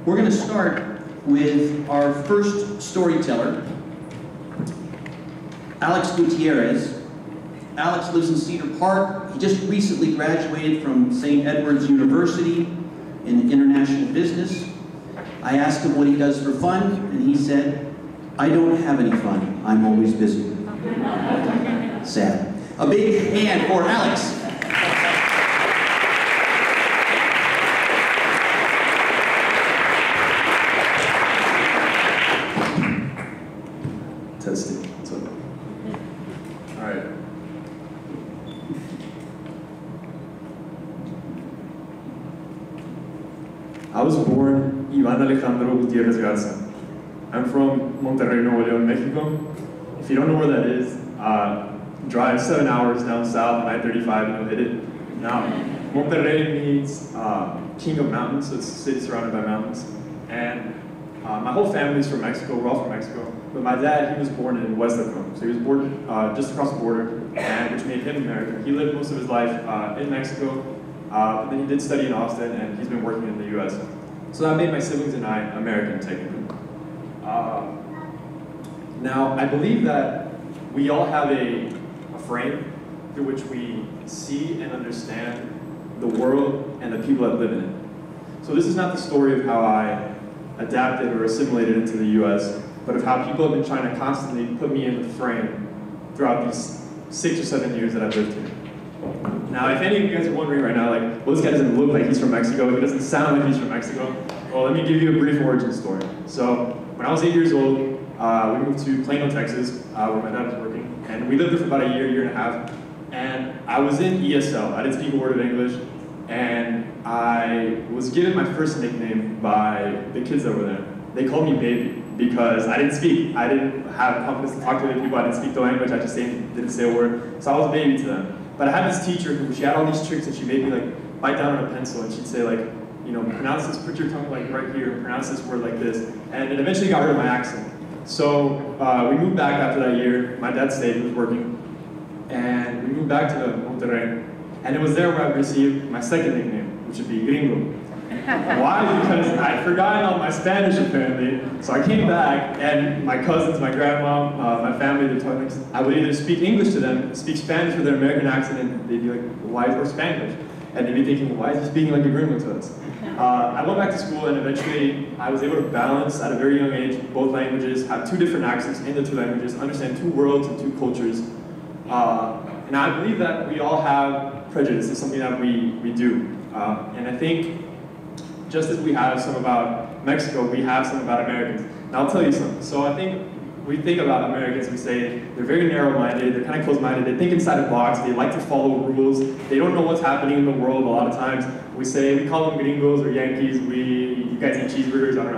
We're going to start with our first storyteller, Alex Gutierrez. Alex lives in Cedar Park. He just recently graduated from St. Edward's University in international business. I asked him what he does for fun, and he said, "I don't have any fun. I'm always busy." Sad. A big hand for Alex. Testing. All right. I was born Iván Alejandro Gutierrez Garza. I'm from Monterrey, Nuevo León, Mexico. If you don't know where that is, drive 7 hours down south on I-35 and you'll hit it. Now, Monterrey means king of mountains, so it's a city surrounded by mountains. And my whole family's from Mexico, we're all from Mexico. But my dad, he was born in West Lacombe, so he was born just across the border, and which made him American. He lived most of his life in Mexico, but then he did study in Austin, and he's been working in the US. So that made my siblings and I American, technically. Now, I believe that we all have a frame through which we see and understand the world and the people that live in it. So this is not the story of how I adapted or assimilated into the US, but of how people have been trying to constantly put me in the frame throughout these 6 or 7 years that I've lived here. Now, if any of you guys are wondering right now, like, well, this guy doesn't look like he's from Mexico, he doesn't sound like he's from Mexico, well, let me give you a brief origin story. So, when I was 8 years old, we moved to Plano, Texas, where my dad was working, and we lived there for about a year and a half, and I was in ESL. I didn't speak a word of English, and I was given my first nickname by the kids that were there. They called me baby, because I didn't speak. I didn't have confidence to talk to other people, I didn't speak the language, I just didn't say a word, so I was a baby to them. But I had this teacher who, she had all these tricks, and she made me like bite down on a pencil, and she'd say like, you know, pronounce this, put your tongue like right here, pronounce this word like this, and it eventually got rid of my accent. So we moved back after that year. My dad stayed, he was working, and we moved back to Monterrey, and it was there where I received my second nickname, which would be Gringo. Why? Because I'd forgotten all my Spanish apparently, so I came back, and my cousins, my grandma, my family, they're talking, I would either speak English to them, speak Spanish with their American accent, and they'd be like, why is or Spanish? And they'd be thinking, why is he speaking like a gringo to us? I went back to school, and eventually I was able to balance at a very young age both languages, have 2 different accents in the 2 languages, understand 2 worlds and 2 cultures. And I believe that we all have prejudice. It's something that we do. And I think just as we have some about Mexico, we have some about Americans. And I'll tell you something. So I think we think about Americans, we say they're very narrow-minded, they're kind of closed-minded, they think inside a box, they like to follow rules, they don't know what's happening in the world a lot of times. We call them gringos or Yankees, you guys eat cheeseburgers, I don't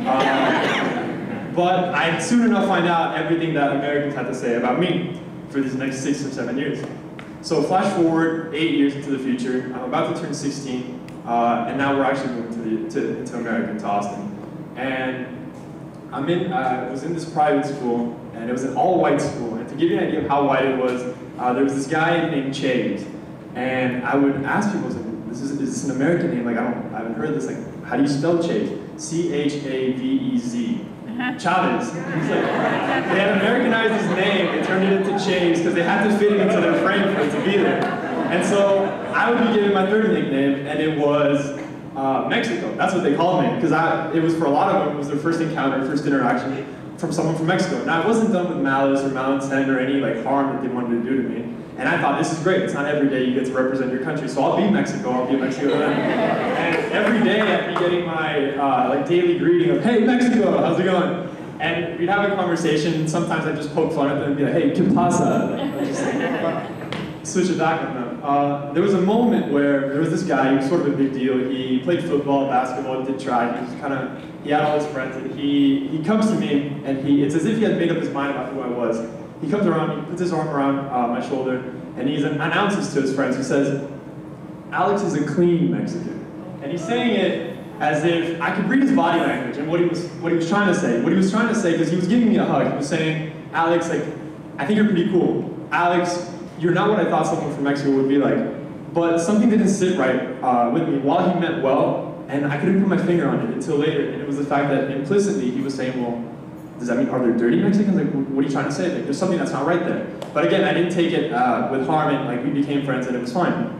know. But I soon enough find out everything that Americans had to say about me for these next 6 or 7 years. So flash forward 8 years into the future, I'm about to turn 16, and now we're actually moving to America, to Austin. And I was in this private school, and it was an all-white school. And to give you an idea of how white it was, there was this guy named Chase. And I would ask people, like, is this an American name? Like, I haven't heard this. Like, how do you spell Chase? C-H-A-V-E-Z. Chavez. He's like, they had Americanized his name, they turned it into Chase, because they had to fit it into their frame for it to be there. And so I would be given my third nickname, and it was Mexico. That's what they called me, because it was for a lot of them, it was their first encounter, first interaction from someone from Mexico. Now, it wasn't done with malice or malintent or any like harm that they wanted to do to me. And I thought, this is great. It's not every day you get to represent your country, so I'll be Mexico. I'll be Mexico then. And every day I'd be getting my like daily greeting of, hey, Mexico, how's it going? And we'd have a conversation. Sometimes I'd just poke fun at them and be like, hey, ¿qué pasa? Like, I'd just like, switch it back on them. There was a moment where there was this guy, he was sort of a big deal. He played football, basketball, did track. He had all his friends, and he comes to me, and it's as if he had made up his mind about who I was. He comes around, he puts his arm around my shoulder, and he announces to his friends, he says, Alex is a clean Mexican. And he's saying it as if I could read his body language and what he was trying to say. What he was trying to say, because he was giving me a hug, he was saying, Alex, like, I think you're pretty cool. Alex, you're not what I thought someone from Mexico would be like. But something didn't sit right with me. While he meant well, And I couldn't put my finger on it until later, and it was the fact that implicitly he was saying, well, does that mean, are there dirty Mexicans? Like, what are you trying to say? Like, there's something that's not right there. But again, I didn't take it with harm, and like we became friends, and it was fine.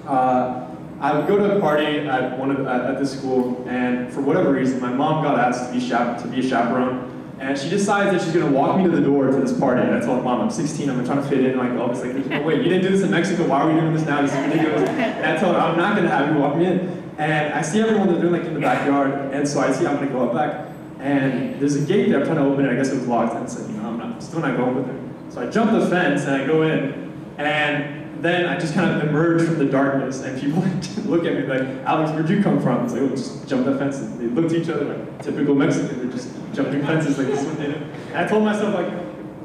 I would go to a party at this school, and for whatever reason, my mom got asked to be a chaperone, and she decides that she's going to walk me to the door to this party. And I told her, Mom, I'm 16, I'm trying to fit in. Like, oh, it's like, there's no way. You didn't do this in Mexico. Why are we doing this now? This is ridiculous. And I told her, I'm not going to have you walk me in. And I see everyone they're doing like in the backyard, and so I see I'm going to go up back. And there's a gate there, I'm trying to open it, I guess it was locked, and I said, I'm still not going with her. So I jump the fence and I go in, and then I just kind of emerge from the darkness, and people look at me like, Alex, where'd you come from? It's like, oh, just jump that fence. And they look at each other like, typical Mexican, they're just jumping fences like this is what they do. And I told myself, like,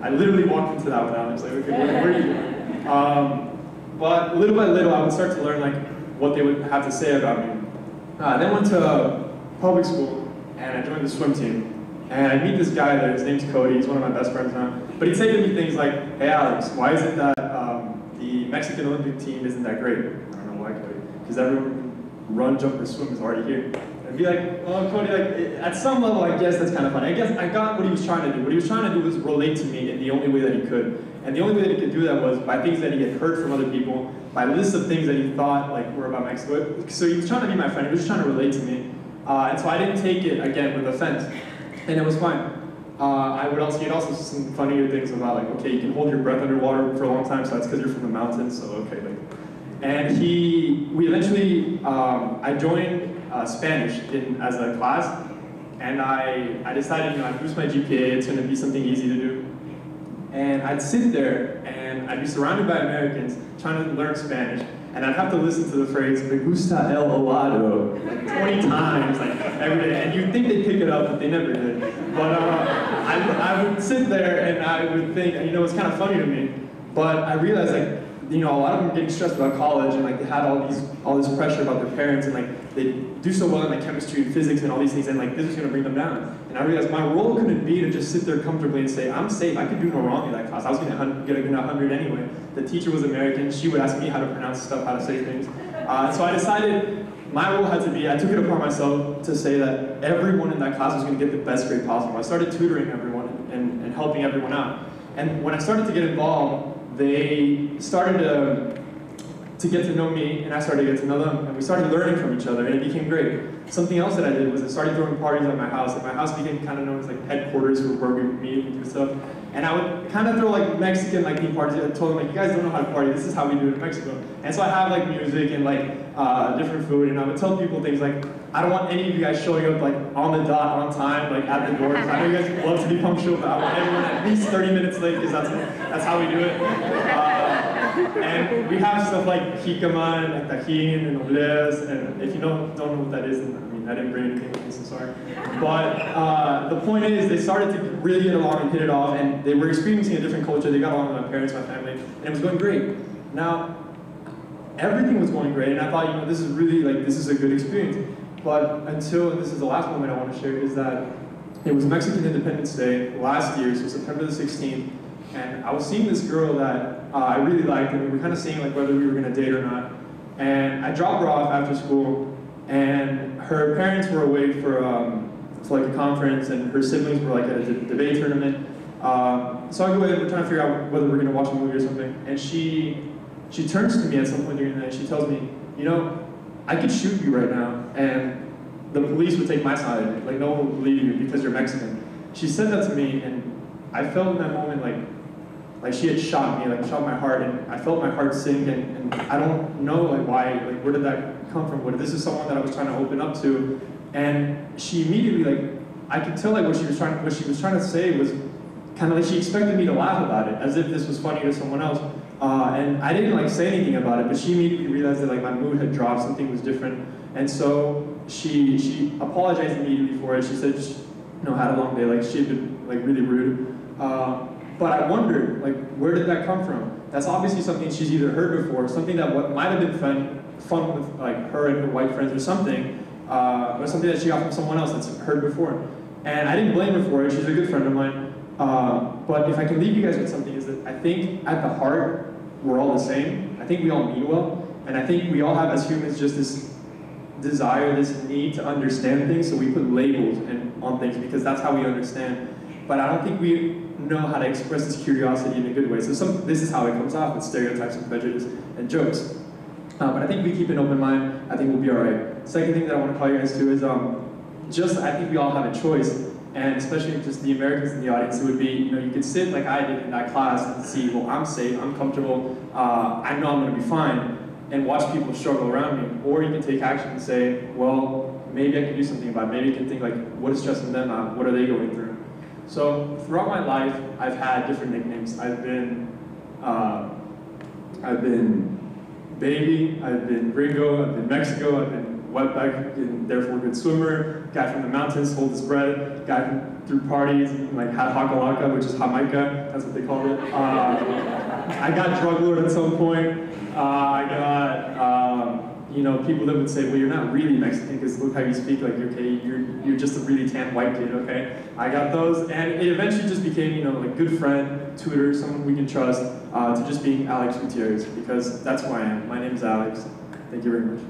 I literally walked into that one, Alex, like, okay, where are you going? But little by little, I would start to learn like what they would have to say about me. I then went to public school, and I joined the swim team. And I meet this guy there, his name's Cody, he's one of my best friends now. But he'd say to me things like, hey Alex, why is it that the Mexican Olympic team isn't that great? I don't know why, Cody. Because everyone who can run, jump, or swim is already here. And I'd be like, oh Cody, like, at some level I guess that's kind of funny. I guess I got what he was trying to do. What he was trying to do was relate to me in the only way that he could. And the only way that he could do that was by things that he had heard from other people, by lists of things that he thought like were about Mexico. So he was trying to be my friend, he was just trying to relate to me. And so I didn't take it, again, with offense. And it was fine. He had also some funnier things about like, okay, you can hold your breath underwater for a long time, so that's because you're from the mountains, so okay. Like. And we eventually, I joined Spanish as a class, and I decided, I'd boost my GPA, it's gonna be something easy to do. And I'd sit there, and I'd be surrounded by Americans trying to learn Spanish, and I'd have to listen to the phrase, me gusta el helado, like 20 times, like every day. And you'd think they'd pick it up, but they never did. But I would sit there and I would think, it's kind of funny to me, but I realized like, a lot of them were getting stressed about college, and like they had all this pressure about their parents, and like they do so well in like chemistry and physics and all these things, and like this was gonna bring them down. And I realized my role couldn't be to just sit there comfortably and say, I'm safe, I could do no wrong in that class. I was gonna get a 100 anyway. The teacher was American, she would ask me how to pronounce stuff, how to say things. So I decided my role had to be, I took it upon myself to say that everyone in that class was gonna get the best grade possible. I started tutoring everyone and helping everyone out. And when I started to get involved, they started to get to know me, and I started to get to know them, and we started learning from each other, and it became great. Something else that I did was I started throwing parties at my house, and my house became kind of known as like headquarters for where we would meet and do stuff. And I would kind of throw like Mexican like theme parties. I told them like, you guys don't know how to party, this is how we do it in Mexico. And so I have like music and like different food, and I would tell people things like, I don't want any of you guys showing up like on the dot, on time, like at the door. I know you guys love to be punctual, but I want everyone at least 30 minutes late, because that's how we do it. And we have stuff like jicama and like tajin and obleas, and if you don't know what that is, then, I didn't bring anything with me, so sorry. But the point is, they started to really get along and hit it off, and they were experiencing a different culture. They got along with my parents, my family, and it was going great. Now, everything was going great, and I thought, this is really this is a good experience. But until, and this is the last moment I want to share, is that it was Mexican Independence Day last year, so September the 16th, and I was seeing this girl that I really liked, and we were kind of seeing like whether we were going to date or not. And I dropped her off after school, and her parents were away for like a conference, and her siblings were like at a debate tournament. So I go in, we're trying to figure out whether we're going to watch a movie or something, and she turns to me at some point during the night, and she tells me, I could shoot you right now, and the police would take my side. Like, no one would believe you because you're Mexican. She said that to me, and I felt in that moment like she had shot me, like shot my heart, and I felt my heart sink, and I don't know why, where did that come from? This is someone that I was trying to open up to, and she immediately, I could tell what she was trying to say was kind of like she expected me to laugh about it, as if this was funny to someone else. And I didn't say anything about it, but she immediately realized that my mood had dropped, something was different, and so she apologized immediately for it. She said, had a long day, she had been really rude. But I wondered, where did that come from? That's obviously something she's either heard before, something that might have been fun with her and her white friends or something that she got from someone else that's heard before. And I didn't blame her for it. She's a good friend of mine. But if I can leave you guys with something, is that I think at the heart, we're all the same. I think we all mean well, and I think we all have, as humans, just this desire, this need to understand things, so we put labels on things because that's how we understand. But I don't think we know how to express this curiosity in a good way. So this is how it comes off with stereotypes and prejudice and jokes. But I think we keep an open mind, I think we'll be all right. Second thing that I want to call you guys to is I think we all have a choice, and especially just the Americans in the audience, it would be, you could sit like I did in that class and see, well, I'm safe, I'm comfortable, I know I'm going to be fine, and watch people struggle around me. Or you can take action and say, well, maybe I can do something about it. Maybe you can think like, what is stressing them out? What are they going through? So throughout my life, I've had different nicknames. I've been Baby, I've been Gringo, I've been Mexico, I've been wetback and therefore good swimmer, guy from the mountains, hold his breath, guy who threw parties, like had hakalaka, which is Jamaica, that's what they called it. I got drug lord at some point. I got, people that would say, well, you're not really Mexican because look how you speak, like, okay, you're just a really tan white kid, okay? I got those, and it eventually just became, like, good friend, tutor, someone we can trust, to just being Alex Gutierrez, because that's who I am. My name is Alex. Thank you very much.